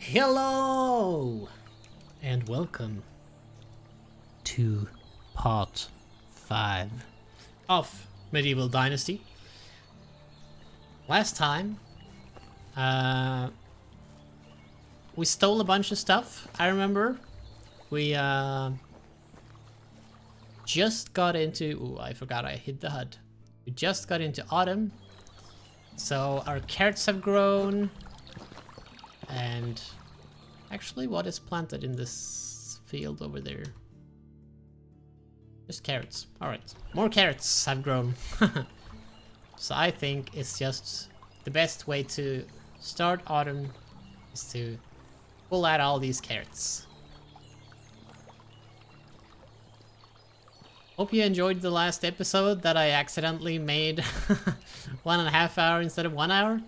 Hello and welcome to part 5 of Medieval Dynasty. Last time we stole a bunch of stuff. I remember we just got into I forgot I hit the HUD. We just got into autumn, so our carrots have grown. And actually, what is planted in this field over there? Just carrots. Alright, more carrots have grown. So I think it's just the best way to start autumn is to pull out all these carrots. Hope you enjoyed the last episode that I accidentally made 1.5 hours instead of 1 hour.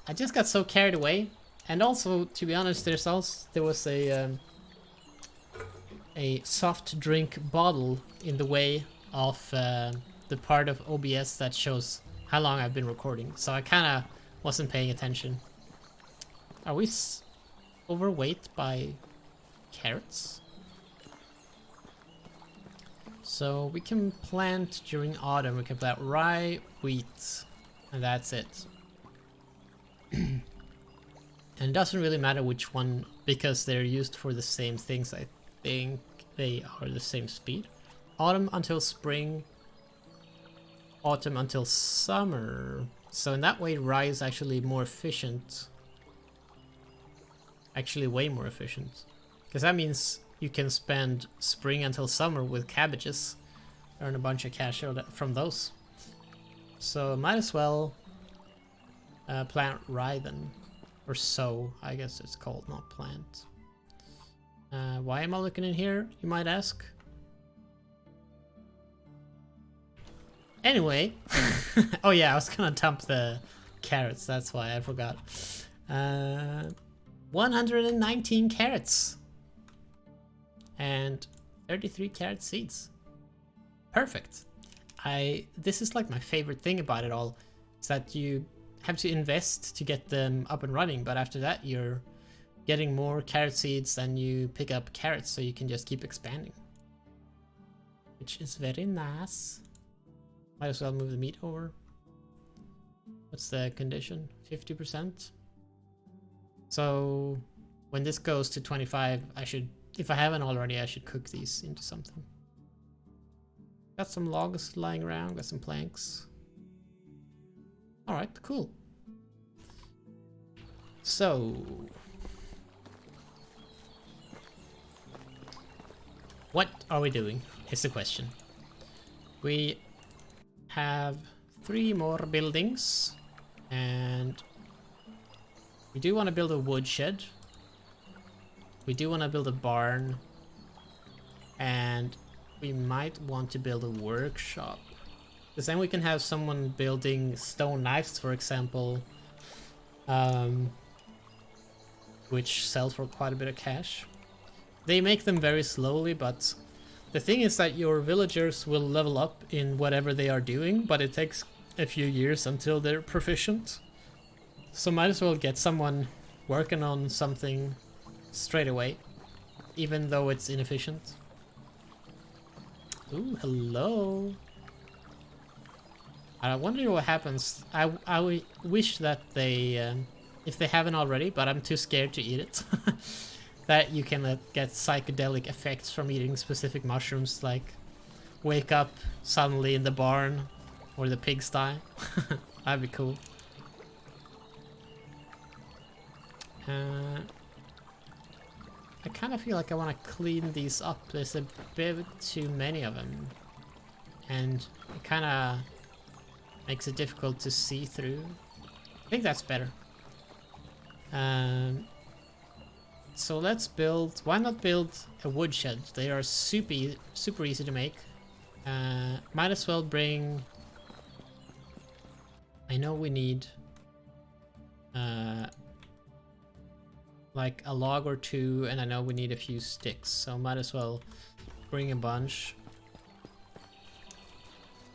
I just got so carried away, and also, to be honest, there was a soft drink bottle in the way of the part of OBS that shows how long I've been recording, so I kind of wasn't paying attention. Are we overweight by carrots? So we can plant during autumn. We can plant rye, wheat, and that's it. And it doesn't really matter which one, because they're used for the same things. I think they are the same speed. Autumn until spring, autumn until summer. So in that way, rye is actually more efficient. Actually way more efficient. Because that means you can spend spring until summer with cabbages. Earn a bunch of cash from those. So might as well plant rye then. Or sow, I guess it's called, not plant. Why am I looking in here, you might ask? Anyway. Oh yeah, I was gonna dump the carrots, that's why I forgot. 119 carrots. And 33 carrot seeds. Perfect. This is like my favorite thing about it all. Is that you have to invest to get them up and running, but after that you're getting more carrot seeds and you pick up carrots, so you can just keep expanding, which is very nice. Might as well move the meat over. What's the condition? 50%. So when this goes to 25, I should, if I haven't already, I should cook these into something. Got some logs lying around, got some planks. Alright, cool. So what are we doing is the question. We have 3 more buildings, and we do want to build a woodshed. We do want to build a barn, and we might want to build a workshop. Because then we can have someone building stone knives, for example, which sell for quite a bit of cash. They make them very slowly, but the thing is that your villagers will level up in whatever they are doing, but it takes a few years until they're proficient. So might as well get someone working on something straight away, even though it's inefficient. Ooh, hello. I wonder what happens. I wish that they, if they haven't already, but I'm too scared to eat it, that you can get psychedelic effects from eating specific mushrooms, like wake up suddenly in the barn or the pigsty. That'd be cool. I kind of feel like I want to clean these up. There's a bit too many of them, and it kind of makes it difficult to see through. I think that's better. So let's build. Why not build a woodshed? They are super easy to make. Might as well bring. I know we need like a log or 2, and I know we need a few sticks, so might as well bring a bunch.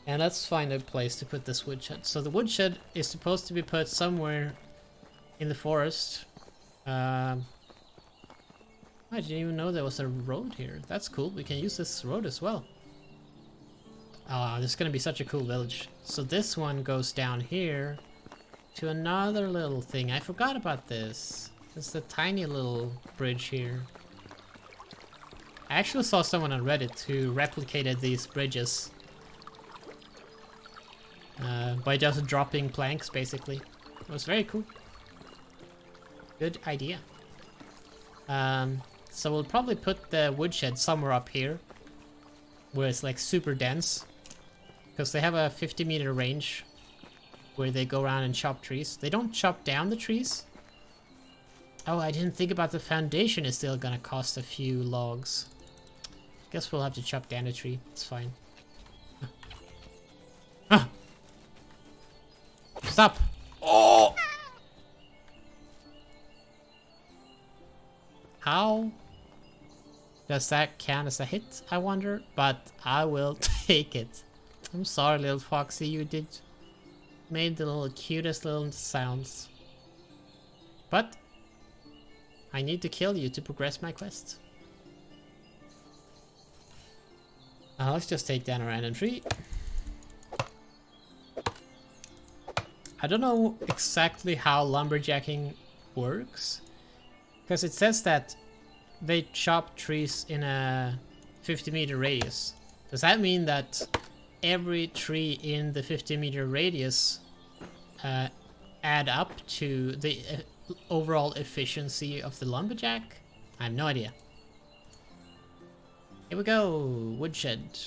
And let's find a place to put this woodshed. So the woodshed is supposed to be put somewhere in the forest, I didn't even know there was a road here. That's cool. We can use this road as well. Ah, this is gonna be such a cool village. So this one goes down here to another little thing. I forgot about this. There's the tiny little bridge here. I actually saw someone on Reddit who replicated these bridges by just dropping planks, basically. It was very cool. Good idea. So we'll probably put the woodshed somewhere up here, where it's like super dense, because they have a 50-meter range where they go around and chop trees. They don't chop down the trees. Oh, I didn't think about the foundation is still gonna cost a few logs. Guess we'll have to chop down the tree. It's fine. Ah! Stop! Oh! How does that count as a hit, I wonder? But I will take it. I'm sorry, little foxy, you made the little cutest little sounds. But I need to kill you to progress my quest. Let's just take down a random tree. I don't know exactly how lumberjacking works, because it says that they chop trees in a 50-meter radius. Does that mean that every tree in the 50-meter radius add up to the overall efficiency of the lumberjack? I have no idea. Here we go, woodshed.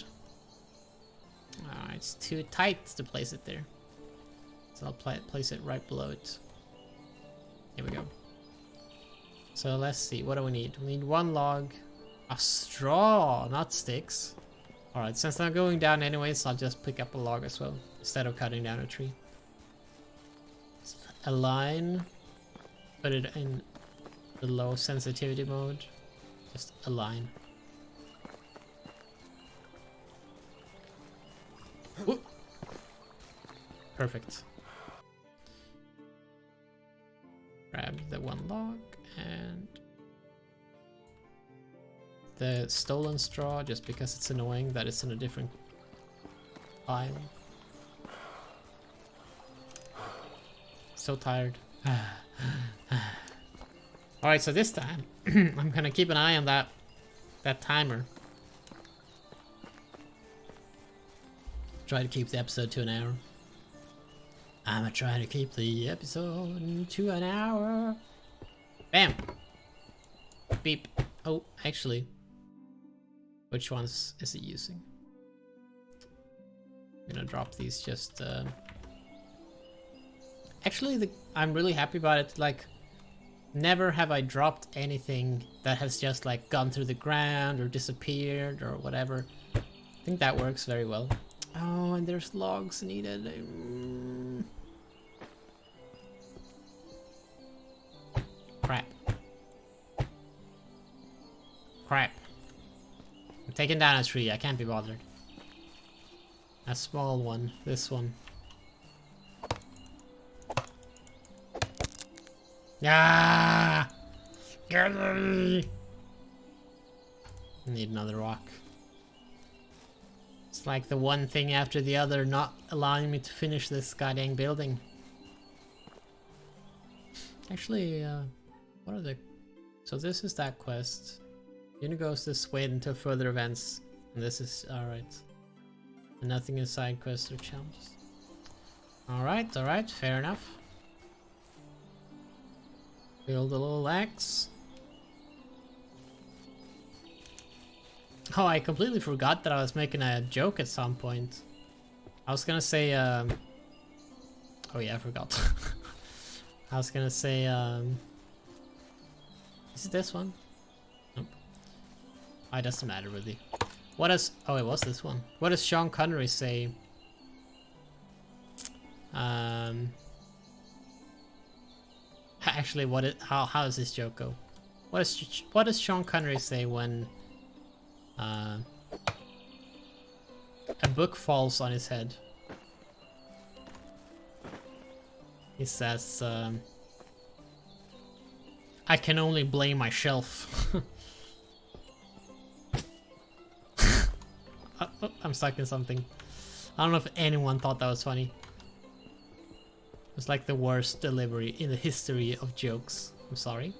It's too tight to place it there. So I'll place it right below it. Here we go. So let's see, what do we need? We need one log, a straw, not sticks. Alright, since I'm going down anyways, I'll just pick up a log as well, instead of cutting down a tree. A line, put it in the low sensitivity mode, just a line. Whoop. Perfect. Grab the one log and the stolen straw, just because it's annoying that it's in a different pile. So tired. Alright, so this time I'm gonna keep an eye on that timer. Try to keep the episode to an hour. I'm gonna try to keep the episode to an hour. Bam! Beep. Oh, actually, which ones is it using? I'm gonna drop these just... Actually, I'm really happy about it. Like, never have I dropped anything that has just like gone through the ground or disappeared or whatever. I think that works very well. Oh, and there's logs needed. Crap. Crap. I'm taking down a tree. I can't be bothered. A small one. This one. Ah! Get me! Need another rock. It's like the one thing after the other not allowing me to finish this goddamn building. Actually, what are the... So this is that quest. Unit goes this way until further events. And this is... Alright. And nothing is side quests or challenges. Alright, fair enough. Build a little axe. Oh, I completely forgot that I was making a joke at some point. I was gonna say, oh yeah, I forgot. I was gonna say, is it this one? Nope. Oh, it doesn't matter really. What does, oh, it was this one. What does Sean Connery say? Actually, how does this joke go? What does Sean Connery say when a book falls on his head? He says, I can only blame my shelf. Oh, I'm stuck in something. I don't know if anyone thought that was funny. It's like the worst delivery in the history of jokes. I'm sorry.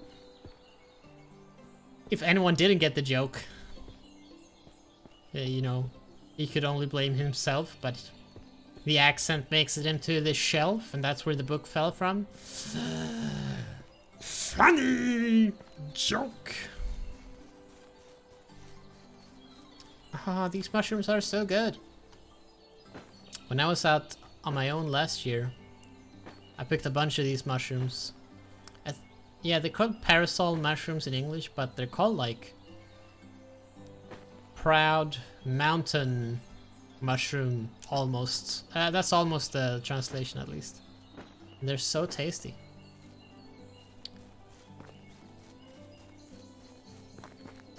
If anyone didn't get the joke, you know, he could only blame himself, but the accent makes it into the shelf, and that's where the book fell from. Funny joke. Ah, these mushrooms are so good. When I was out on my own last year, I picked a bunch of these mushrooms. Yeah, they're called parasol mushrooms in English, but they're called like proud mountain mushroom almost. That's almost the translation at least. And they're so tasty.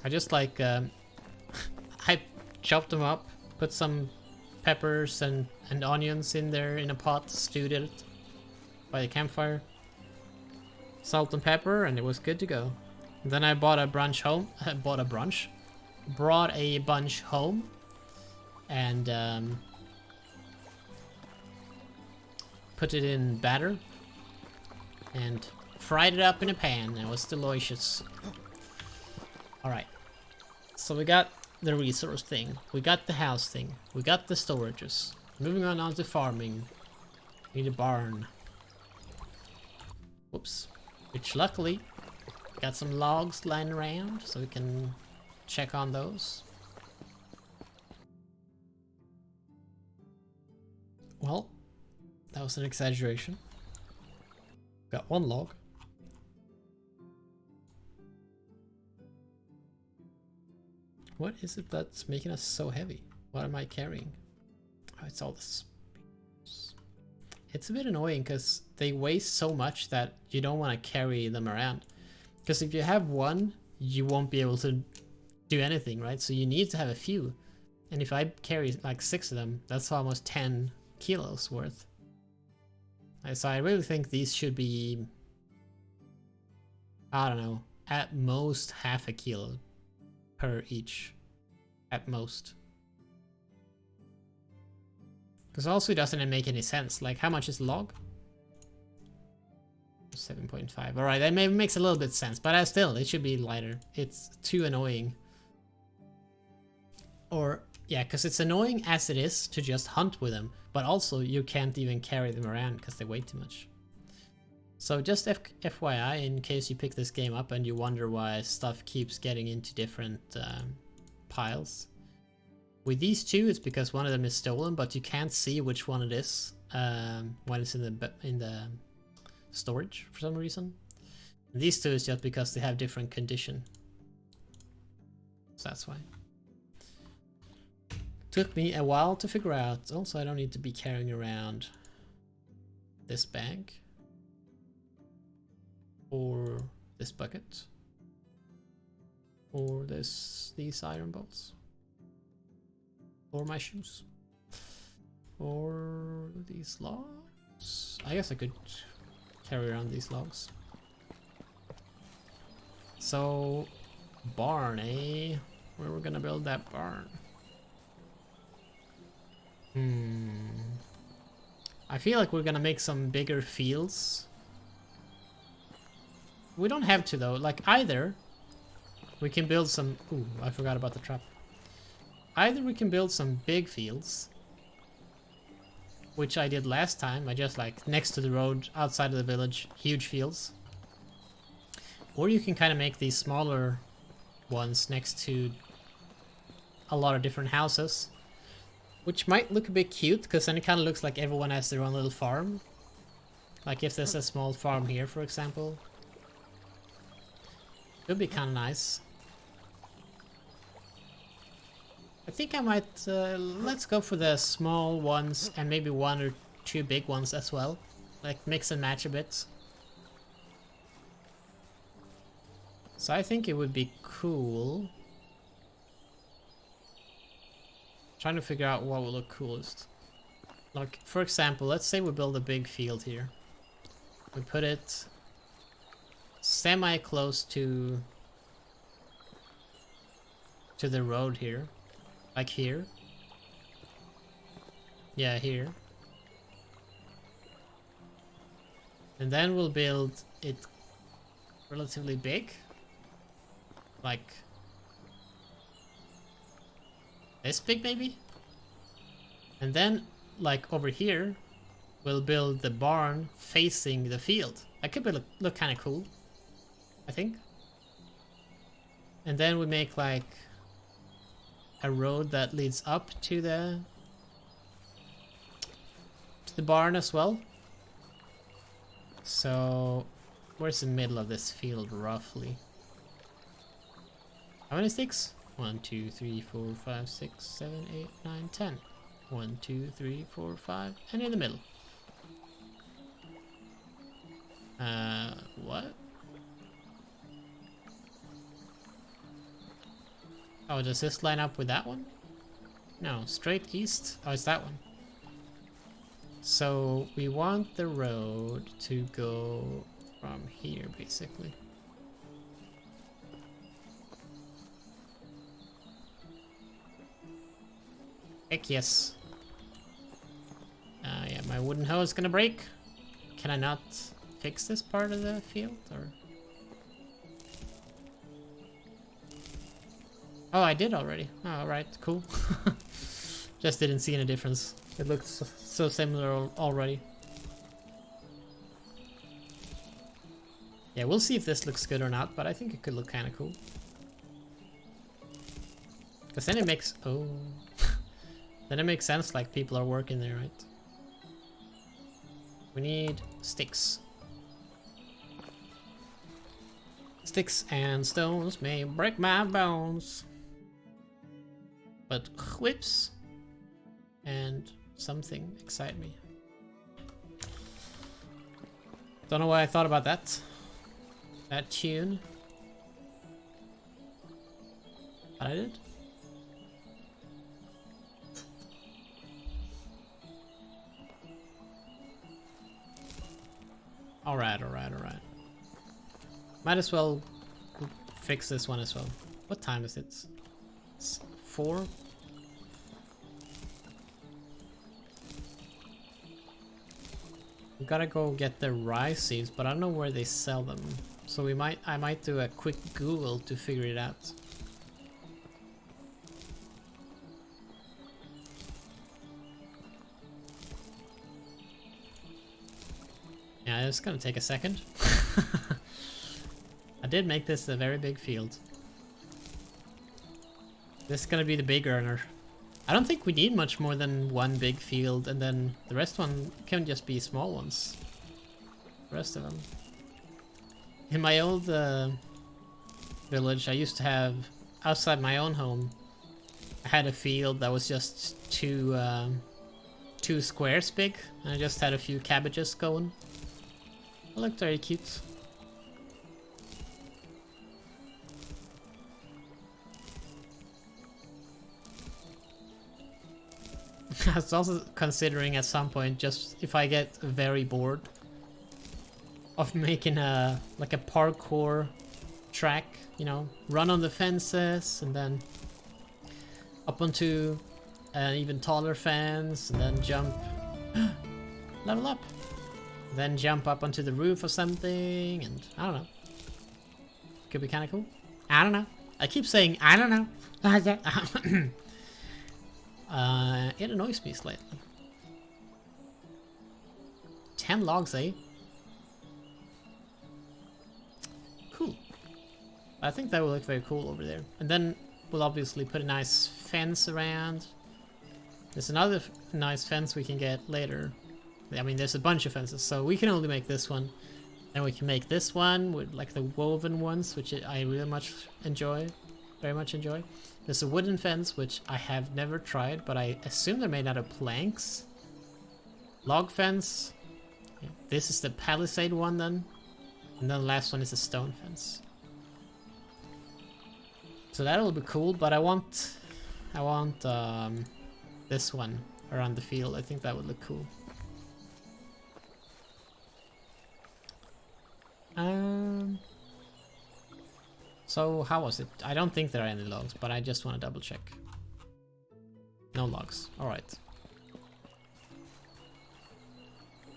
I just like I chopped them up, put some peppers and onions in there in a pot, stewed it by the campfire, salt and pepper, and it was good to go. And then I bought a bunch home, brought a bunch home, and put it in batter and fried it up in a pan, and it was delicious. Alright, so we got the resource thing, we got the house thing, we got the storages. Moving on to farming. Need a barn. Whoops. Which luckily got some logs lying around, so we can check on those. Well, that was an exaggeration. Got one log. What is it that's making us so heavy? What am I carrying? Oh, it's all this. It's a bit annoying because they weigh so much that you don't want to carry them around. Because if you have one, you won't be able to do anything, right? So you need to have a few. And if I carry like 6 of them, that's almost 10 kilos worth. So I really think these should be, I don't know, at most half a kilo per each. At most. Because also it doesn't make any sense. Like, how much is log? 7.5. Alright, that maybe makes a little bit sense, but still, it should be lighter. It's too annoying. Or, yeah, because it's annoying as it is to just hunt with them, but also you can't even carry them around because they weigh too much. So just FYI, in case you pick this game up and you wonder why stuff keeps getting into different piles. With these two, it's because one of them is stolen, but you can't see which one it is when it's in the storage for some reason. And these two is just because they have different condition. So that's why. Took me a while to figure out. Also, I don't need to be carrying around this bag or this bucket or these iron bolts. Or my shoes. Or these logs. I guess I could carry around these logs. So, barn, eh? Where we're gonna build that barn? I feel like we're gonna make some bigger fields. We don't have to though. Like, either we can build some... Ooh, I forgot about the trap. Either we can build some big fields, which I did last time. I just like next to the road, outside of the village, huge fields. Or you can kind of make these smaller ones next to a lot of different houses, which might look a bit cute because then it kind of looks like everyone has their own little farm. Like if there's a small farm here, for example. It would be kind of nice. I think I might, let's go for the small ones and maybe 1 or 2 big ones as well. Like mix and match a bit. So I think it would be cool. Trying to figure out what will look coolest. Like, for example, let's say we build a big field here. We put it semi close to the road here. Like here. Yeah, here. And then we'll build it relatively big. Like this big maybe? And then like over here we'll build the barn facing the field. That could be look kind of cool, I think. And then we make like a road that leads up to the barn as well. So where's the middle of this field roughly? How many sticks? 1, 2, 3, 4, 5, 6, 7, 8, 9, 10. 1, 2, 3, 4, 5, and in the middle. What? Oh, does this line up with that one? No, straight east. Oh, it's that one. So we want the road to go from here, basically. Heck yes. Yeah, my wooden hoe is gonna break. Can I not fix this part of the field, or? Oh, I did already. Oh, right, cool. Just didn't see any difference. It looks so similar already. Yeah, we'll see if this looks good or not, but I think it could look kind of cool. Because then it makes... Oh... Then it makes sense, like people are working there, right? We need sticks. Sticks and stones may break my bones. But whips and something excite me. Don't know why I thought about that. That tune. But I did. Alright. Might as well fix this one as well. What time is it? It's 4? We gotta go get the rice seeds, but I don't know where they sell them. So I might do a quick Google to figure it out. Yeah, it's gonna take a second. I did make this a very big field. This is gonna be the big earner. I don't think we need much more than one big field, and then the rest one can just be small ones. The rest of them. In my old village, I used to have, outside my own home, I had a field that was just two squares big, and I just had a few cabbages going. It looked very cute. I was also considering at some point, just if I get very bored, of making a like a parkour track, you know, run on the fences and then up onto an even taller fence and then jump, level up, then jump up onto the roof or something, and I don't know. Could be kind of cool. I don't know. I keep saying I don't know. It annoys me slightly. 10 logs, eh? Cool. I think that will look very cool over there. And then we'll obviously put a nice fence around. There's another nice fence we can get later. I mean, there's a bunch of fences, so we can only make this one. And we can make this one with like the woven ones, which I really much enjoy. Very much enjoy. There's a wooden fence, which I have never tried, but I assume they're made out of planks. Log fence. Yeah, this is the palisade one then. And then the last one is a stone fence. So that'll be cool, but I want this one around the field. I think that would look cool. So how was it? I don't think there are any logs, but I just want to double check. No logs. All right.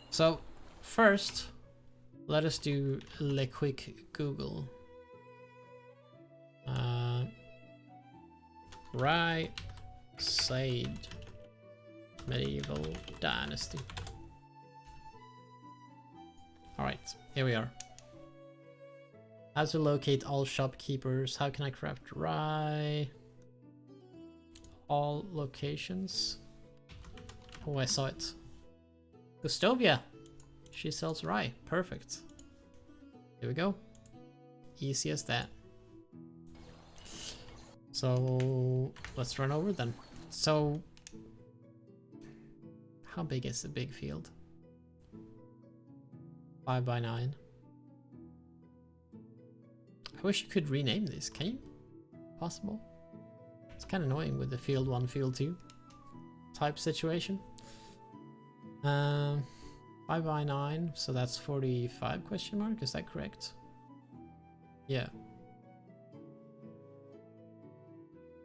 So first, let us do a quick Google. Right side medieval dynasty. All right, here we are. How to locate all shopkeepers? How can I craft rye? All locations. Oh, I saw it. Gustovia. She sells rye. Perfect. Here we go. Easy as that. So let's run over then. So how big is the big field? 5 by 9. I wish you could rename this. Can you? Possible? It's kind of annoying with the field 1, field 2 type situation. 5 by 9, so that's 45 question mark, is that correct? Yeah.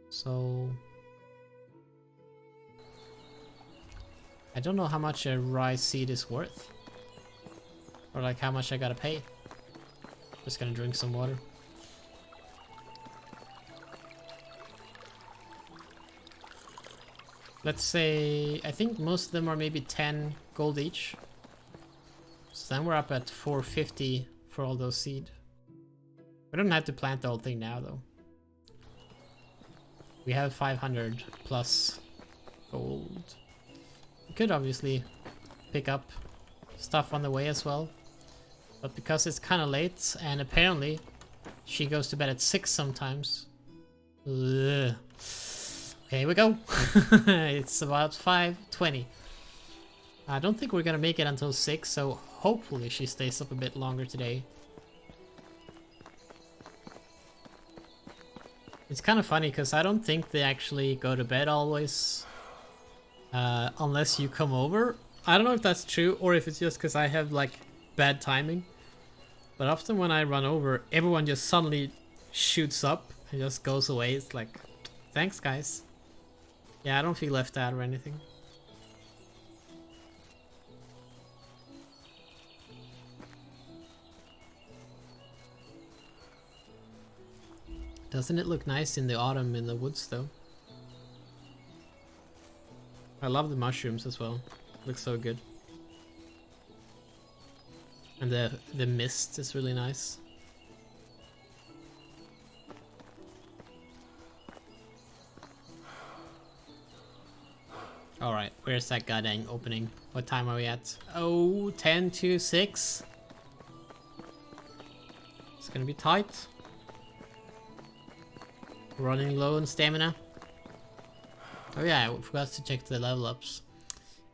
So I don't know how much a rye seed is worth. Or like how much I gotta pay. Just gonna drink some water. Let's say, I think most of them are maybe 10 gold each. So then we're up at 450 for all those seed. We don't have to plant the whole thing now though. We have 500 plus gold. We could obviously pick up stuff on the way as well. But because it's kind of late and apparently she goes to bed at 6 sometimes. Ugh. Okay, here we go. It's about 5:20. I don't think we're gonna make it until 6, so hopefully she stays up a bit longer today. It's kind of funny because I don't think they actually go to bed always unless you come over. I don't know if that's true or if it's just because I have like bad timing. But often when I run over, everyone just suddenly shoots up and just goes away. It's like, thanks guys. Yeah, I don't feel left out or anything. Doesn't it look nice in the autumn in the woods though? I love the mushrooms as well. Looks so good. And the mist is really nice. Alright, where's that goddamn opening? What time are we at? Oh, 10 to 6. It's gonna be tight. Running low on stamina. Oh yeah, I forgot to check the level ups.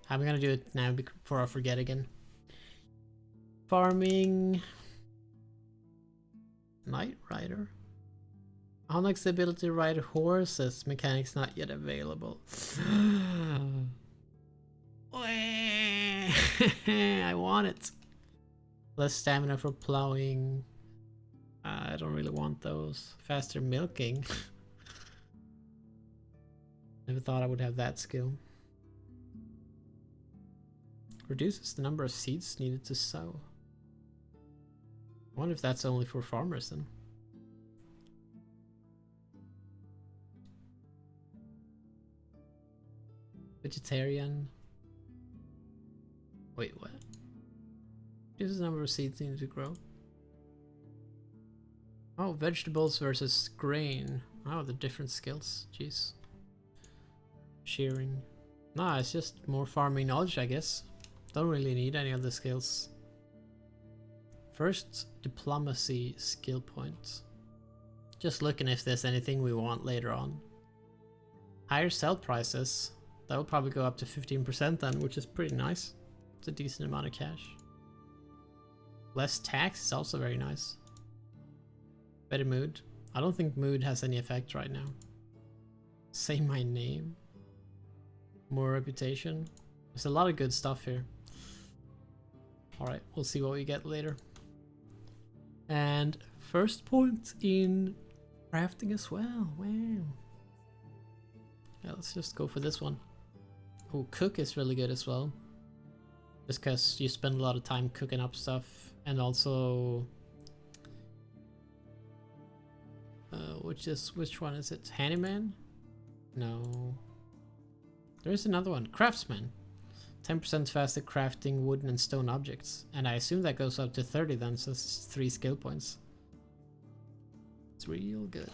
I'm gonna do it now before I forget again. Farming. Night Rider. Unlocks the ability to ride horses. Mechanics not yet available. I want it. Less stamina for plowing. I don't really want those. Faster milking. Never thought I would have that skill. Reduces the number of seeds needed to sow. I wonder if that's only for farmers then. Vegetarian. Wait, what? Reduces the number of seeds needed to grow. Oh, vegetables versus grain. Oh, the different skills. Jeez. Shearing. Nah, it's just more farming knowledge, I guess. Don't really need any of the skills. First, diplomacy skill points. Just looking if there's anything we want later on. Higher sell prices. That will probably go up to 15% then, which is pretty nice. It's a decent amount of cash. Less tax is also very nice. Better mood. I don't think mood has any effect right now. Say my name. More reputation. There's a lot of good stuff here. Alright, we'll see what we get later. And first point in Crafting as well, wow. Yeah, let's just go for this one. Oh, cook is really good as well. Just because you spend a lot of time cooking up stuff. And also... which one is it? Handyman? No. There's another one. Craftsman. 10% faster crafting wooden and stone objects. And I assume that goes up to 30 then, so it's 3 skill points. It's real good.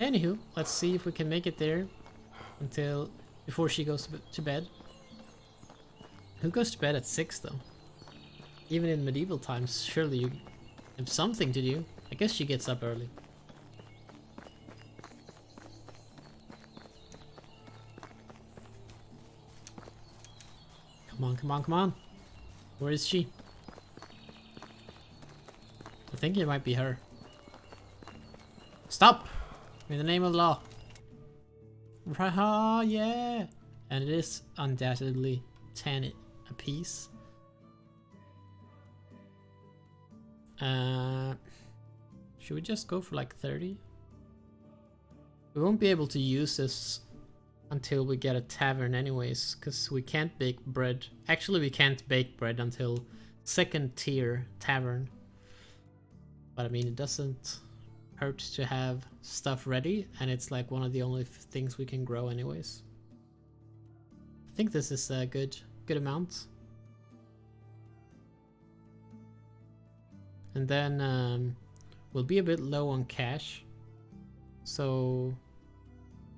Anywho, let's see if we can make it there before she goes to bed. Who goes to bed at 6 though? Even in medieval times, surely you have something to do. I guess she gets up early. Come on, come on, come on. Where is she? I think it might be her. Stop! In the name of the law. Raha, yeah! And it is undoubtedly 10 apiece. Should we just go for like 30? We won't be able to use this until we get a tavern anyways, because we can't bake bread. Actually, we can't bake bread until 2nd tier tavern. But I mean, it doesn't hurt to have stuff ready, and it's like one of the only things we can grow anyways. I think this is a good amount. And then we'll be a bit low on cash, so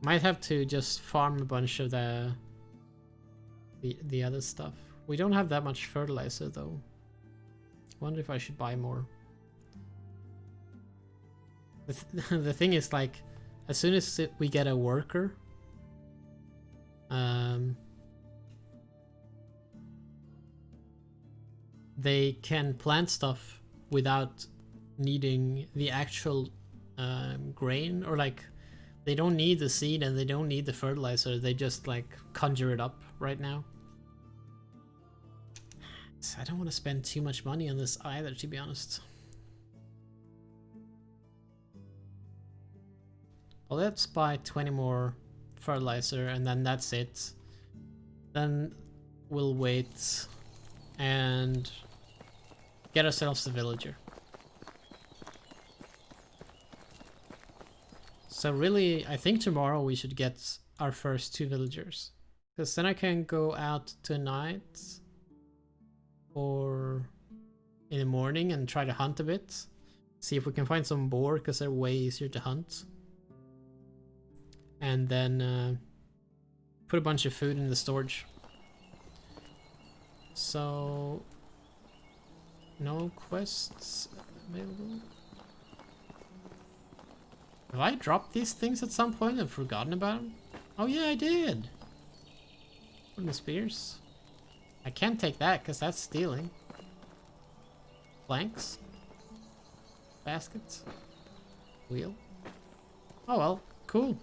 might have to just farm a bunch of the other stuff. We don't have that much fertilizer though. Wonder if I should buy more. The thing is, like, as soon as we get a worker, they can plant stuff without needing the actual grain, or like they don't need the seed and they don't need the fertilizer. They just like conjure it up right now. So I don't want to spend too much money on this either, to be honest. Well, let's buy 20 more fertilizer and then that's it. Then we'll wait and get ourselves a villager. So really, I think tomorrow we should get our first 2 villagers. Because then I can go out tonight or in the morning and try to hunt a bit. See if we can find some boar, because they're way easier to hunt. And then put a bunch of food in the storage. So... no quests available. Have I dropped these things at some point and forgotten about them? Oh yeah, I did! Wooden spears. I can't take that because that's stealing. Planks. Baskets. Wheel. Oh well, cool.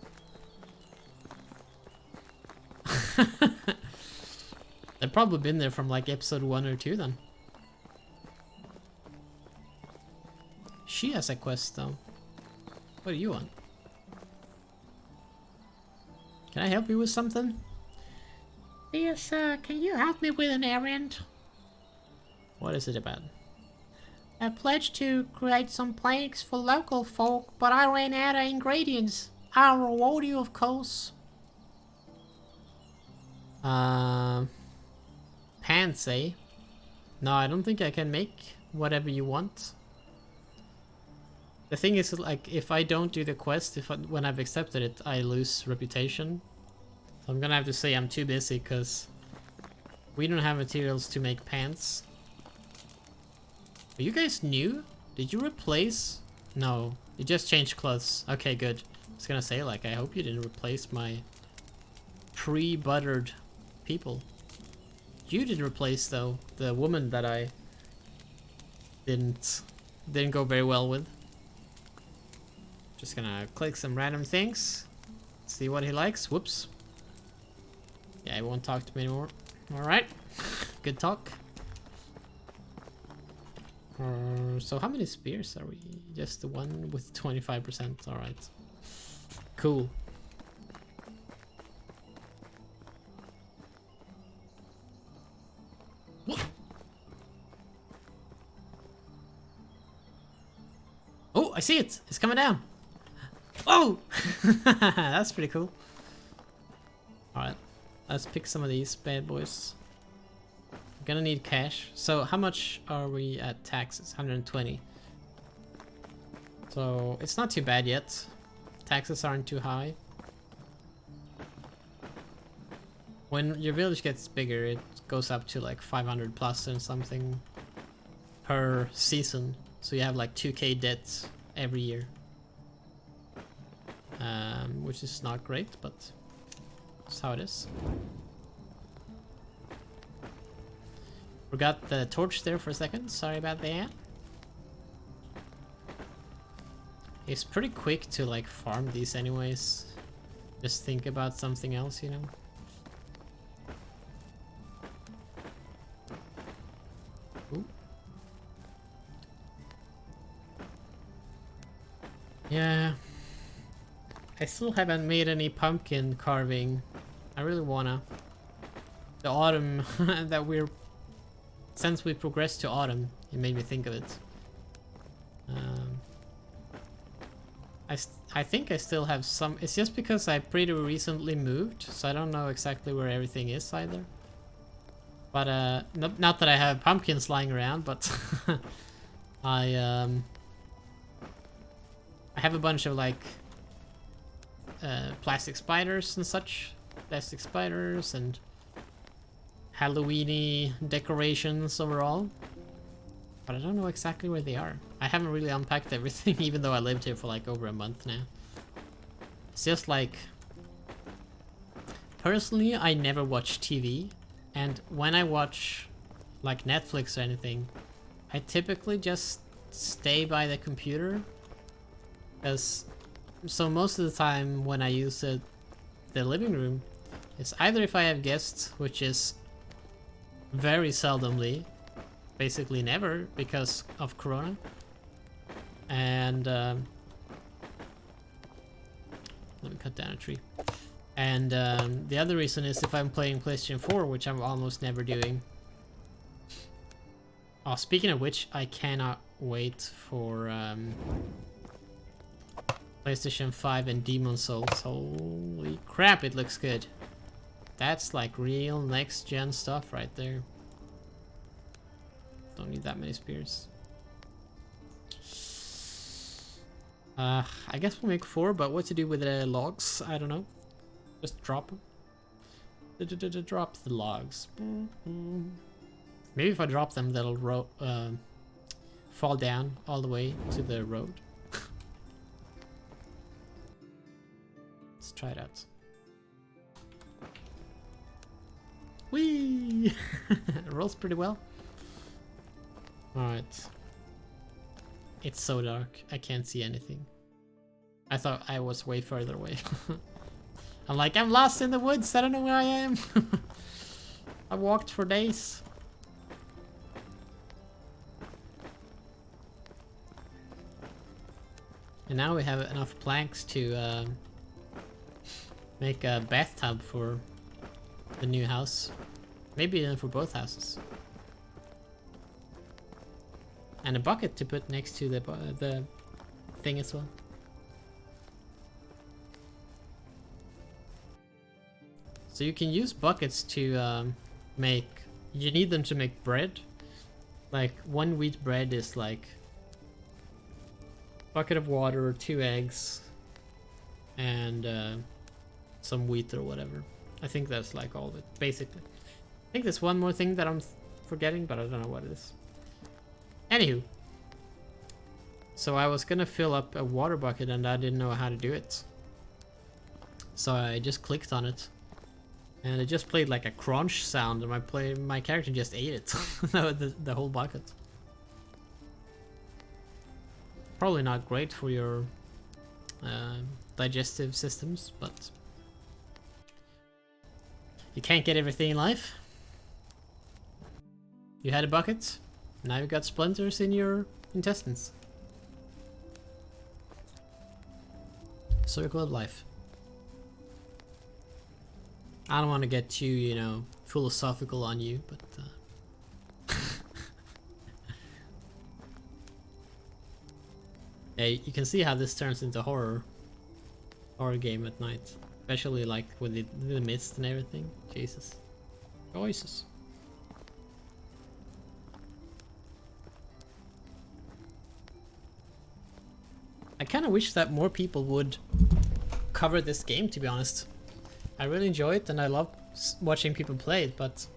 They've probably been there from like episode 1 or 2 then. She has a quest though. What do you want? Can I help you with something? Yes, can you help me with an errand? What is it about? I pledged to create some planks for local folk, but I ran out of ingredients. I'll reward you, of course. Pants, eh? No, I don't think I can make whatever you want. The thing is, like, if I don't do the quest, when I've accepted it, I lose reputation. So I'm gonna have to say I'm too busy, because we don't have materials to make pants. Are you guys new? Did you replace? No, you just changed clothes. Okay, good. I was gonna say, like, I hope you didn't replace my pre-buttered people. You did replace, though, the woman that I didn't go very well with. Just gonna click some random things. See what he likes. Whoops. Yeah, he won't talk to me anymore. Alright. Good talk. So how many spears are we? Just the one with 25%. All right. Cool. What? Oh, I see it. It's coming down. Oh, that's pretty cool. All right, let's pick some of these bad boys. I'm gonna need cash. So how much are we at taxes? 120. So it's not too bad yet. Taxes aren't too high. When your village gets bigger, it goes up to like 500 plus and something per season. So you have like 2k debts every year. Which is not great, but that's how it is. Forgot the torch there for a second. Sorry about that. It's pretty quick to like farm these anyways. Just think about something else, you know. Ooh. Yeah. I still haven't made any pumpkin carving. I really wanna. The autumn that we're... Since we progressed to autumn, it made me think of it. I think I still have some... It's just because I pretty recently moved, so I don't know exactly where everything is either. But not that I have pumpkins lying around, but I have a bunch of like plastic spiders and such. Plastic spiders and Halloweeny decorations overall. But I don't know exactly where they are. I haven't really unpacked everything, even though I lived here for like over a month now. It's just like... Personally, I never watch TV. And when I watch like Netflix or anything, I typically just stay by the computer. So most of the time when I use the living room, it's either if I have guests, which is very seldomly, basically never because of Corona. And let me cut down a tree. And the other reason is if I'm playing PlayStation 4, which I'm almost never doing. Oh, speaking of which, I cannot wait for PlayStation 5 and Demon's Souls. Holy crap, it looks good. That's like real next-gen stuff right there. Don't need that many spears. I guess we'll make 4, but what to do with the logs, I don't know. Just drop them. Drop the logs. Maybe if I drop them, they'll fall down all the way to the road. Let's try it out. Whee! It rolls pretty well. Alright. It's so dark, I can't see anything. I thought I was way further away. I'm like, I'm lost in the woods, I don't know where I am. I walked for days. And now we have enough planks to make a bathtub for the new house. Maybe even for both houses. And a bucket to put next to the thing as well. So you can use buckets to make... You need them to make bread. Like 1 wheat bread is like bucket of water, 2 eggs, and some wheat or whatever. I think that's like all of it, basically. I think there's one more thing that I'm forgetting, but I don't know what it is. Anywho. So I was gonna fill up a water bucket and I didn't know how to do it. So I just clicked on it. And it just played like a crunch sound and my character just ate it. the whole bucket. Probably not great for your digestive systems, but you can't get everything in life. You had a bucket, Now you got splinters in your intestines. Circle of life. I don't want to get too, you know, philosophical on you, but yeah, you can see how this turns into horror game at night, especially like with the mist and everything. Jesus. Choices. I kind of wish that more people would cover this game, to be honest. I really enjoy it and I love watching people play it, but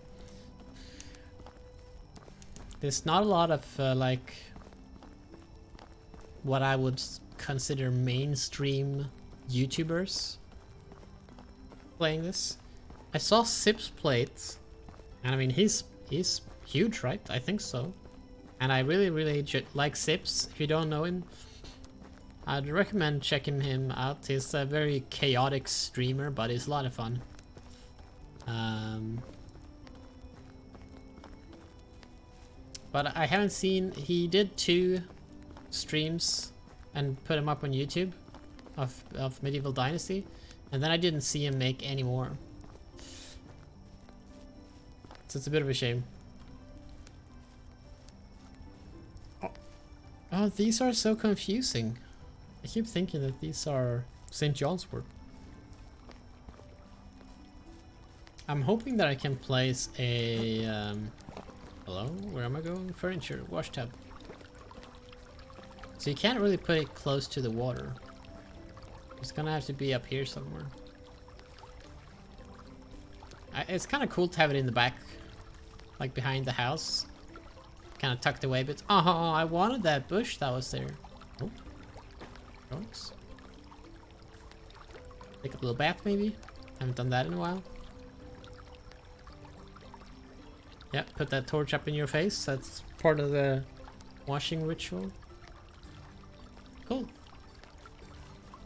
there's not a lot of like what I would consider mainstream YouTubers playing this. I saw Sips play it, and I mean he's huge, right? I think so. And I really like Sips. If you don't know him, I'd recommend checking him out. He's a very chaotic streamer, but he's a lot of fun. But I haven't seen... He did 2 streams and put them up on YouTube of Medieval Dynasty, and then I didn't see him make any more. So it's a bit of a shame. Oh, these are so confusing. I keep thinking that these are St. John's wort. I'm hoping that I can place a... hello? Where am I going? Furniture. Wash tub. So you can't really put it close to the water. It's gonna have to be up here somewhere. It's kind of cool to have it in the back. Like behind the house. Kind of tucked away a bit. Oh, I wanted that bush that was there. Oh. Thanks. Take a little bath maybe. Haven't done that in a while. Yeah, put that torch up in your face. That's part of the washing ritual. Cool.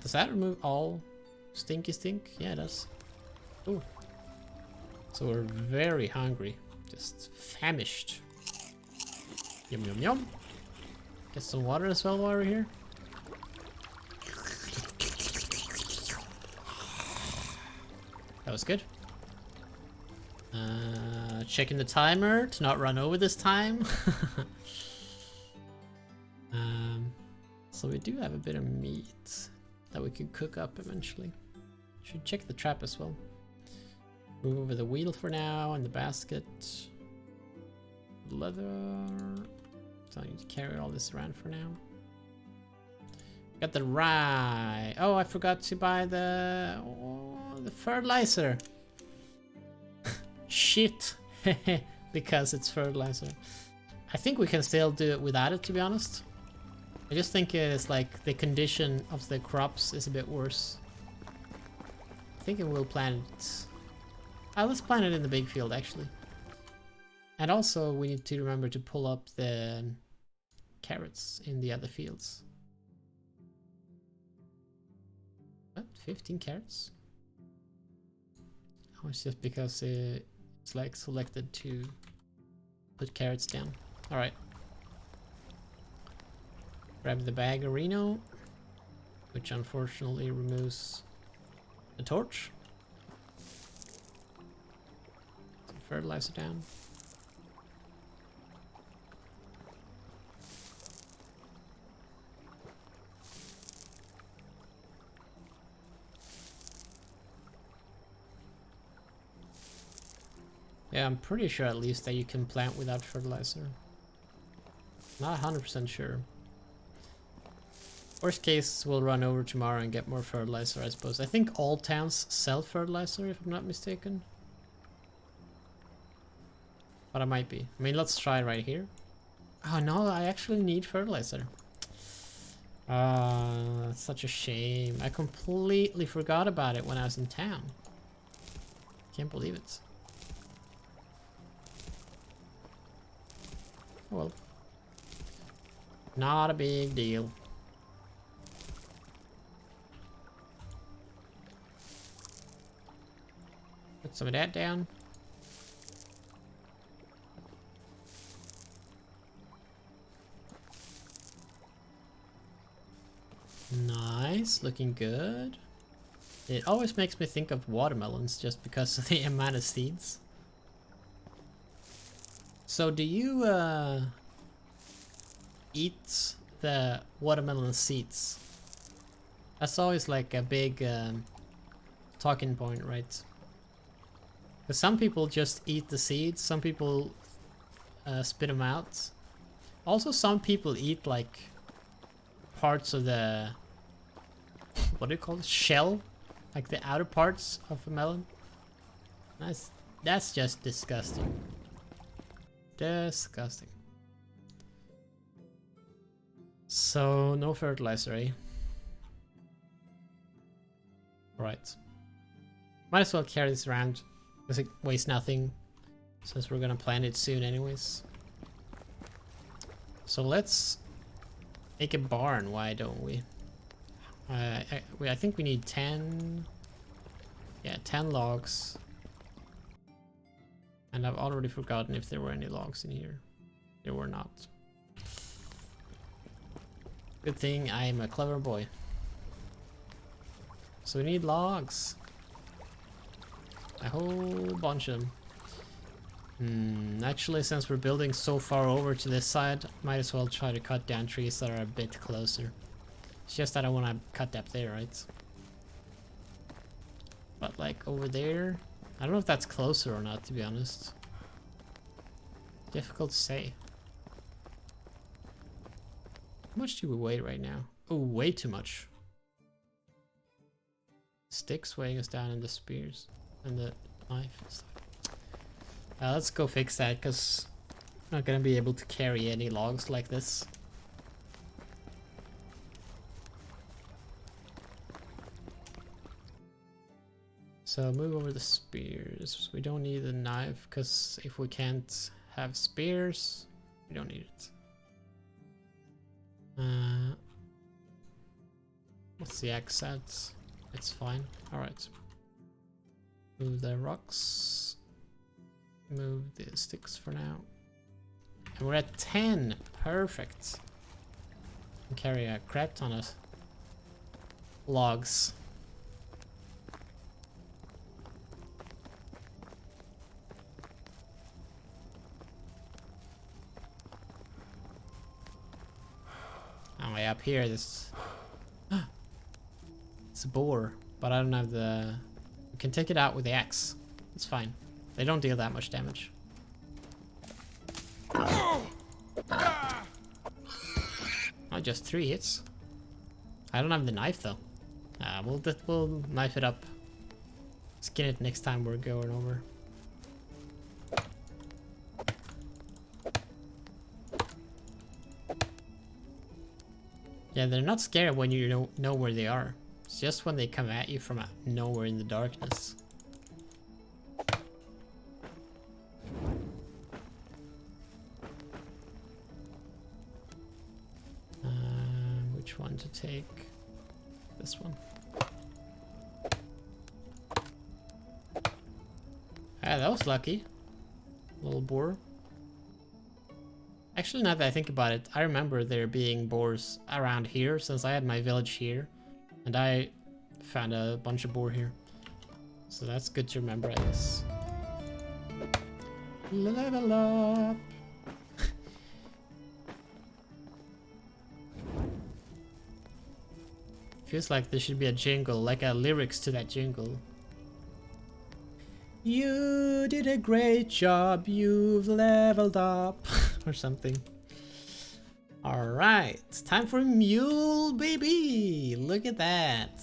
Does that remove all stinky stink? Yeah, it does. Ooh. So we're very hungry. Just famished. Yum yum yum. Get some water as well while we're here. That was good. Checking the timer to not run over this time. So we do have a bit of meat that we could cook up eventually. Should check the trap as well. Move over the wheel for now and the basket. Leather. So I need to carry all this around for now. Got the rye. Oh, I forgot to buy the fertilizer. Shit. Because it's fertilizer. I think we can still do it without it, to be honest. I just think it's like the condition of the crops is a bit worse. I think we'll plant it. Let's plant it in the big field, actually. And also, we need to remember to pull up the carrots in the other fields. What? 15 carrots? Oh, it's just because it's like selected to put carrots down. Alright. Grab the bag of Reno, which unfortunately removes the torch. Some fertilizer down. Yeah, I'm pretty sure at least that you can plant without fertilizer. Not 100% sure. Worst case, we'll run over tomorrow and get more fertilizer, I suppose. I think all towns sell fertilizer, if I'm not mistaken. But I might be. I mean, let's try right here. Oh no, I actually need fertilizer. That's such a shame. I completely forgot about it when I was in town. Can't believe it. Oh well. Not a big deal. Put some of that down. Nice, looking good. It always makes me think of watermelons just because of the amount of seeds. So do you eat the watermelon seeds? That's always like a big talking point, right? Because some people just eat the seeds, some people spit them out. Also, some people eat like parts of the, what do you call it, shell? Like the outer parts of a melon. That's just disgusting. Disgusting. So, no fertilizer, eh? Right. Might as well carry this around, because it weighs nothing, since we're gonna plant it soon anyways. So let's make a barn, why don't we? I think we need 10... Yeah, 10 logs. And I've already forgotten if there were any logs in here. There were not. Good thing I'm a clever boy. So we need logs. A whole bunch of them. Actually, since we're building so far over to this side, might as well try to cut down trees that are a bit closer. It's just that I want to cut up there, right? But like over there, I don't know if that's closer or not, to be honest. Difficult to say. How much do we weigh right now? Oh, way too much. Sticks weighing us down, and the spears and the knife and stuff. Let's go fix that, because I'm not gonna be able to carry any logs like this. So move over the spears. We don't need a knife, because if we can't have spears, we don't need it. What's the axe at? It's fine. Alright. Move the rocks. Move the sticks for now. And we're at 10. Perfect. And carry a crap ton of logs. Oh, way up here, this... It's a boar, but I don't have the... We can take it out with the axe. It's fine. They don't deal that much damage. Oh, just 3 hits. I don't have the knife though. We'll knife it up. Skin it next time we're going over. Yeah, they're not scary when you know where they are. It's just when they come at you from nowhere in the darkness. Which one to take? This one. Ah, that was lucky. Little boar. Actually, now that I think about it, I remember there being boars around here since I had my village here. And I found a bunch of boar here. So that's good to remember, I guess. Level up! Feels like there should be a jingle, like a lyrics to that jingle. You did a great job, you've leveled up. Or something. Alright, time for mule, baby! Look at that!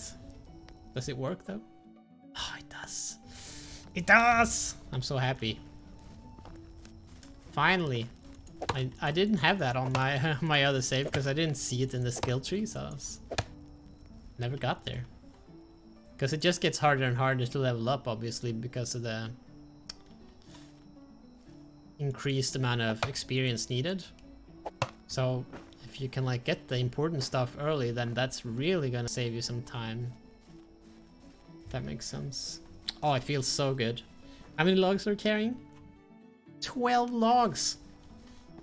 Does it work though? Oh, it does! It does! I'm so happy. Finally. I didn't have that on my my other save because I didn't see it in the skill tree, so I never got there. Because it just gets harder and harder to level up, obviously, because of the increased amount of experience needed. So if you can like get the important stuff early, then that's really gonna save you some time. If that makes sense. Oh, it feels so good. How many logs are we carrying? 12 logs!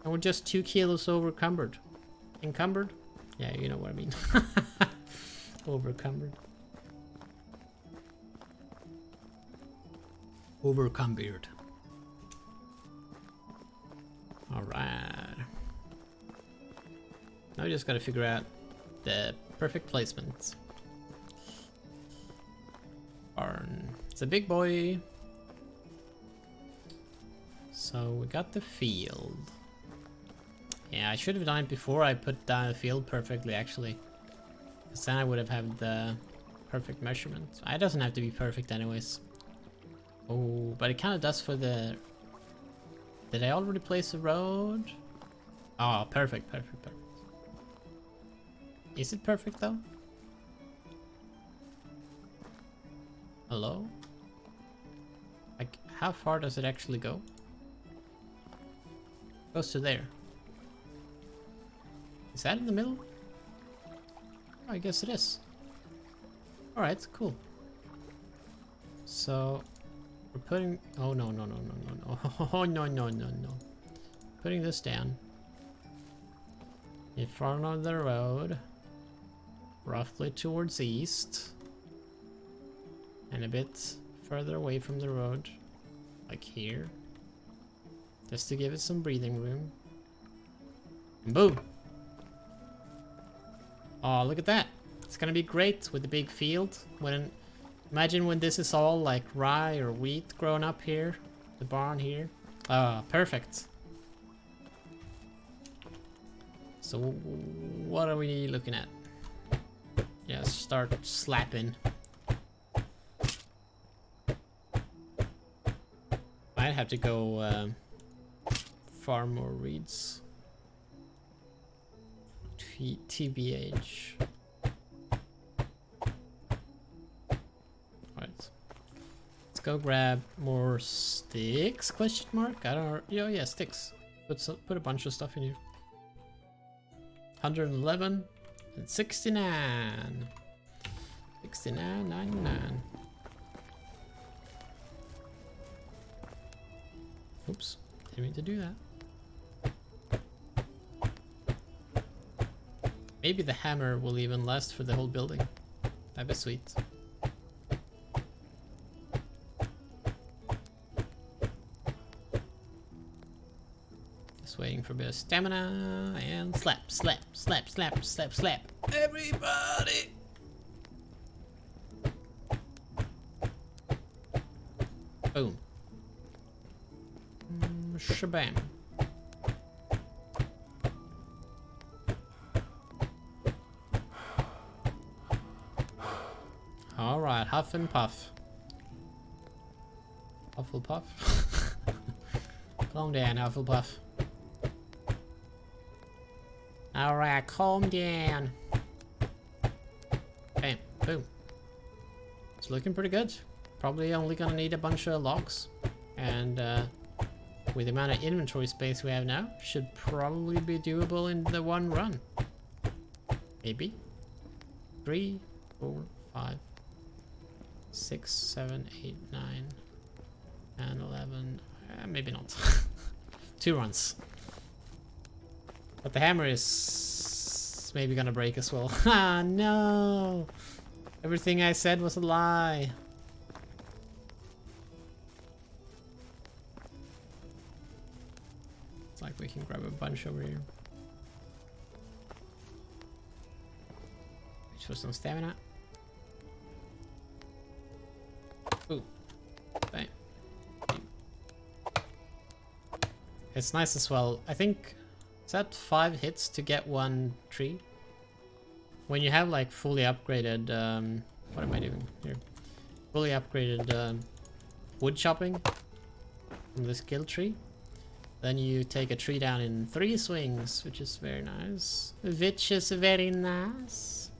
And we're just 2 kilos over encumbered. Encumbered? Yeah, you know what I mean. Overcumbered. Overcumbered. Alright. Now we just gotta figure out the perfect placement. Barn. It's a big boy. So we got the field. Yeah, I should have done it before I put down the field perfectly, actually. Because then I would have had the perfect measurement. It doesn't have to be perfect anyways. Oh, but it kind of does for the... Did I already place a road? Oh, perfect, perfect, perfect. Is it perfect though? Hello? Like, how far does it actually go? Goes to there. Is that in the middle? Oh, I guess it is. Alright, cool. So, we're putting... Oh, no, no, no, no, no, no. Oh, no, no, no, no. Putting this down. In front of the road. Roughly towards east. And a bit further away from the road. Like here. Just to give it some breathing room. And boom! Oh, look at that. It's gonna be great with the big field. Imagine when this is all like rye or wheat growing up here. The barn here. Ah, perfect. So what are we looking at? Yeah, start slapping. Might have to go farm more reeds. TBH. Alright. Let's go grab more sticks? Question mark? I don't know. Yeah, sticks. Put a bunch of stuff in here. 111 and 69. 69.99. Oops, didn't mean to do that. Maybe the hammer will even last for the whole building. That'd be sweet. Just waiting for a bit of stamina and slap, slap, slap, slap, slap, slap. Everybody! Boom. Shabam. Alright, huff and puff. Hufflepuff. Calm down, Hufflepuff. Alright, calm down. Bam, boom. It's looking pretty good. Probably only gonna need a bunch of logs. And with the amount of inventory space we have now, should probably be doable in the one run. Maybe. 3, 4, 5, 6, 7, 8, 9, and 11. Maybe not. 2 runs. But the hammer is maybe gonna break as well. Ah, no! Everything I said was a lie. It's like we can grab a bunch over here. Which was some stamina. Ooh. Bang. It's nice as well. I think, is that 5 hits to get 1 tree? When you have like fully upgraded, what am I doing here? Fully upgraded wood chopping from the skill tree. Then you take a tree down in 3 swings, which is very nice. Which is very nice.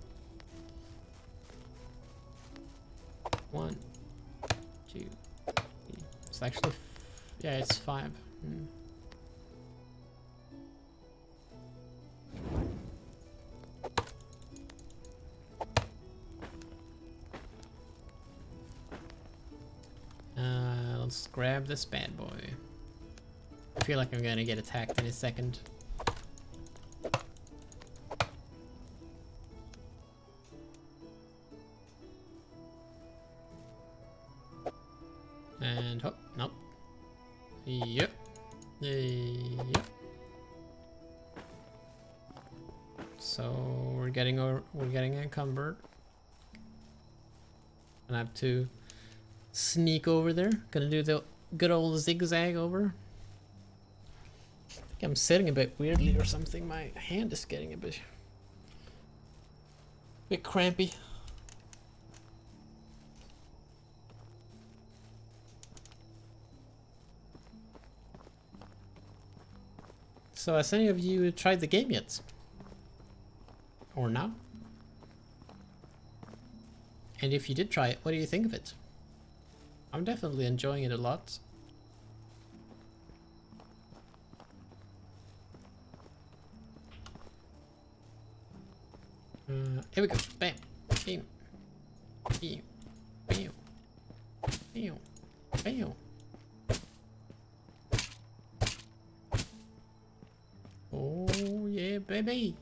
1, 2, 3. It's actually, yeah, it's 5. Let's grab this bad boy. I feel like I'm gonna get attacked in a second. And hop, nope. Yep. Yep. So we're getting encumbered. And I have to sneak over there. Gonna do the good old zigzag over. I think I'm sitting a bit weirdly or something. My hand is getting a bit crampy. So has any of you tried the game yet? Or now? And if you did try it, what do you think of it? I'm definitely enjoying it a lot. Here we go. Bam. Bam. Bam. Bam. Bam. Bam. Oh yeah, baby.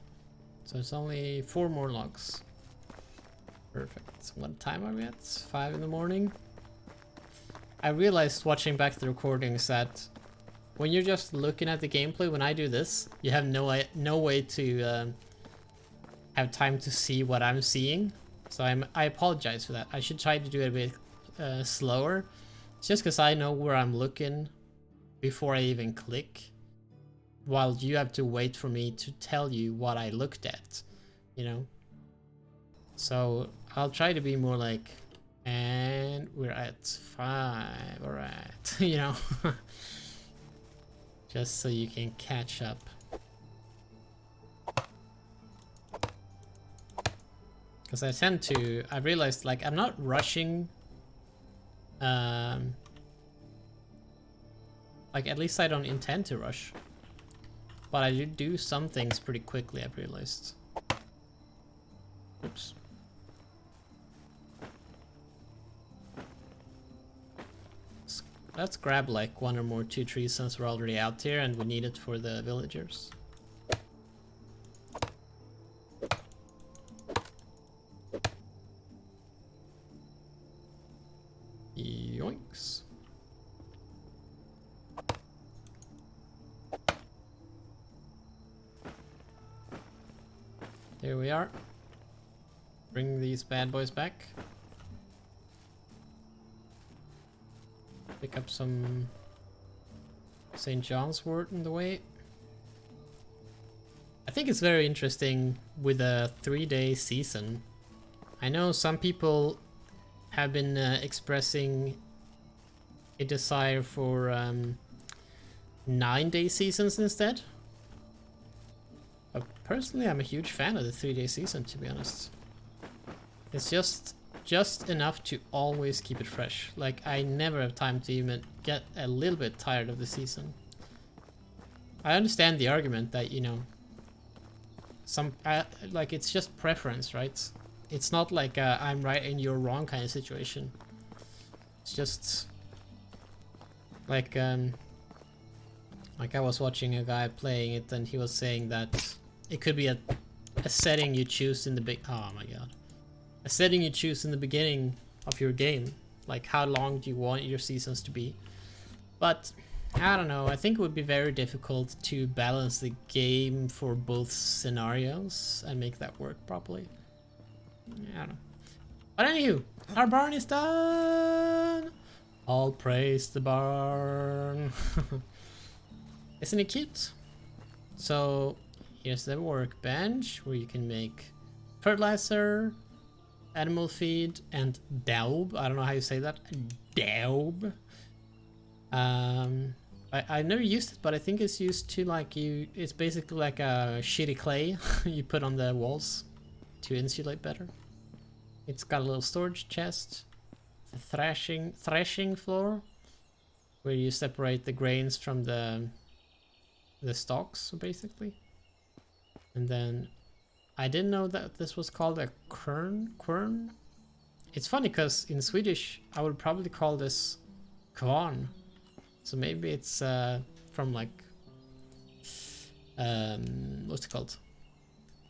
So it's only 4 more logs. Perfect. What time are we at? 5 in the morning. I realized watching back the recordings that when you're just looking at the gameplay, when I do this, you have no way to have time to see what I'm seeing. So I apologize for that. I should try to do it a bit slower. It's just because I know where I'm looking before I even click, while you have to wait for me to tell you what I looked at, you know? So I'll try to be more like, and we're at 5, alright, you know? Just so you can catch up. Because I realized like I'm not rushing, like at least I don't intend to rush. But I do some things pretty quickly, I've realized. Oops. Let's grab like 1 or more 2 trees since we're already out here and we need it for the villagers. Yoinks. Here we are. Bring these bad boys back. Pick up some St. John's wort in the way. I think it's very interesting with a 3-day season. I know some people have been expressing a desire for 9-day seasons instead. But personally, I'm a huge fan of the 3-day season, to be honest. It's just enough to always keep it fresh. Like, I never have time to even get a little bit tired of the season. I understand the argument that, you know, like, it's just preference, right? It's not like I'm right and you're wrong kind of situation. It's just like I was watching a guy playing it and he was saying that it could be a setting you choose in the oh my god. A setting you choose in the beginning of your game. Like how long do you want your seasons to be? But I don't know, I think it would be very difficult to balance the game for both scenarios and make that work properly. I don't know. But anywho, our barn is done! All praise the barn. Isn't it cute? So here's the workbench where you can make fertilizer, animal feed, and daub. I don't know how you say that. Daub. I never used it, but I think it's used to like it's basically like a shitty clay you put on the walls to insulate better. It's got a little storage chest, a threshing floor where you separate the grains from the stalks, basically. And then I didn't know that this was called a quern. It's funny because in Swedish I would probably call this kvarn. So maybe it's from like what's it called?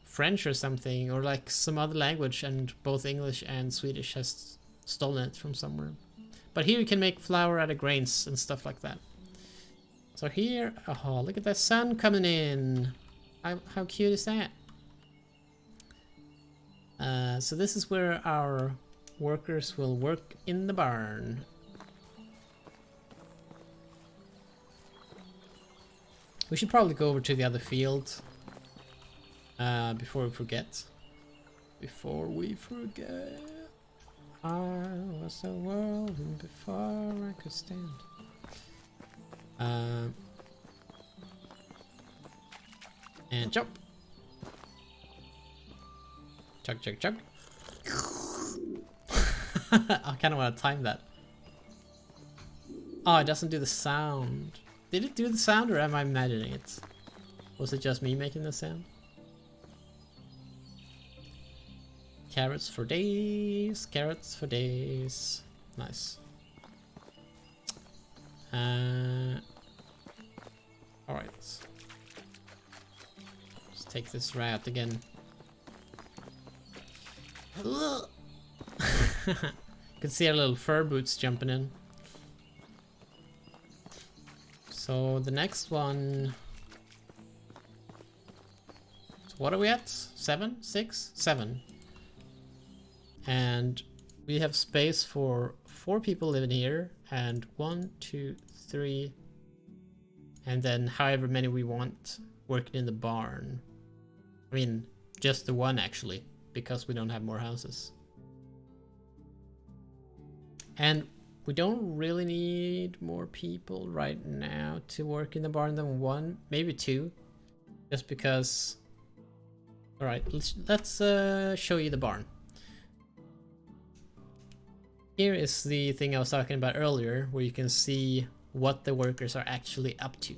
French or something, or like some other language, and both English and Swedish has stolen it from somewhere. But here you can make flour out of grains and stuff like that. So here, oh, look at the sun coming in. How cute is that? So this is where our workers will work in the barn. We should probably go over to the other field before we forget. I was a whirlwind before I could stand. And jump. Chug, chug, chug. I kind of want to time that. Oh, it doesn't do the sound. Did it do the sound or am I imagining it? Was it just me making the sound? Carrots for days, carrots for days. Nice. Alright. Let's take this rat again. You can see our little fur boots jumping in. So the next one... So what are we at? 7? 6? 7. And we have space for 4 people living here. And 1, 2, 3... And then however many we want working in the barn. I mean, just the one actually, because we don't have more houses. And we don't really need more people right now to work in the barn than 1, maybe 2. Just because... Alright, let's show you the barn. Here is the thing I was talking about earlier, where you can see what the workers are actually up to.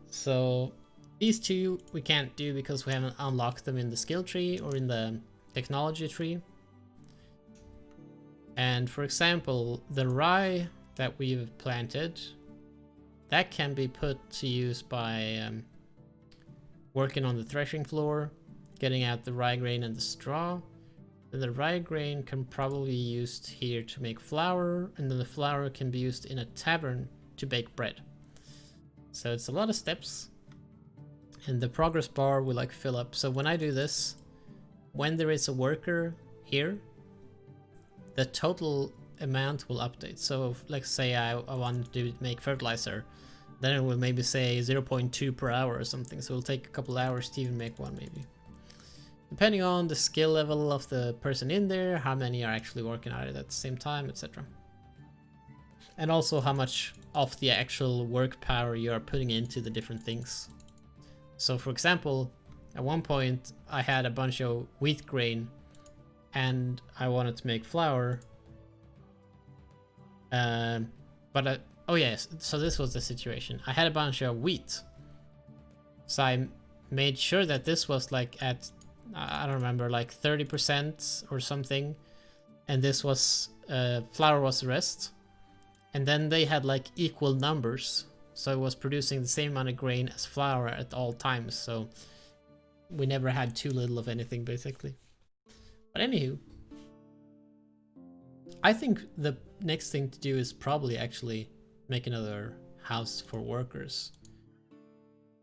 So these 2 we can't do because we haven't unlocked them in the skill tree or in the technology tree. And for example, the rye that we've planted, that can be put to use by working on the threshing floor, getting out the rye grain and the straw. Then the rye grain can probably be used here to make flour, and then the flour can be used in a tavern to bake bread. So it's a lot of steps, and the progress bar will like fill up. So when I do this, when there is a worker here, the total amount will update. So if, let's say I want to make fertilizer, then it will maybe say 0.2 per hour or something. So it'll take a couple hours to even make one maybe. Depending on the skill level of the person in there, how many are actually working on it at the same time, etc. And also how much of the actual work power you are putting into the different things. So for example, at one point I had a bunch of wheat grain and I wanted to make flour. Oh yes, so this was the situation. I had a bunch of wheat. So I made sure that this was like at, I don't remember, like 30% or something. And this was, flour was the rest. And then they had like equal numbers. So it was producing the same amount of grain as flour at all times. So we never had too little of anything basically. But anywho, I think the next thing to do is probably actually make another house for workers.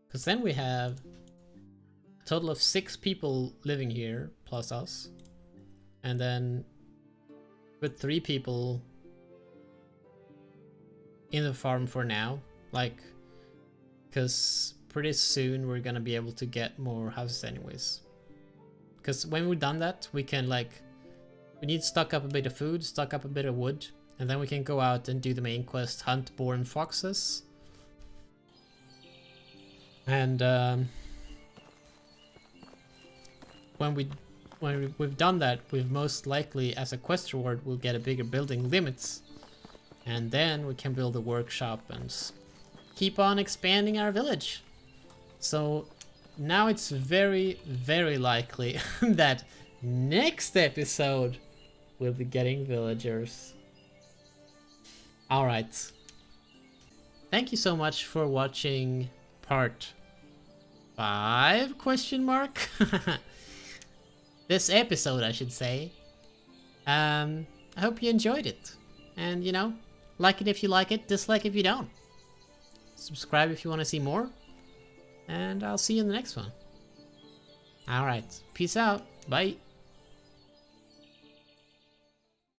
Because then we have a total of 6 people living here, plus us. And then put 3 people in the farm for now. Like, because pretty soon we're gonna be able to get more houses anyways. Because when we've done that, we can like, we need to stock up a bit of food, stock up a bit of wood, and then we can go out and do the main quest, hunt boar and foxes. And when we've done that, we've most likely, as a quest reward, we'll get a bigger building limits. And then we can build a workshop and keep on expanding our village. So now it's very, very likely that next episode we'll be getting villagers. Alright. Thank you so much for watching part 5 question mark. This episode, I should say. I hope you enjoyed it. And you know, Like it if you like it, dislike if you don't. Subscribe if you want to see more. And I'll see you in the next one. Alright, peace out. Bye.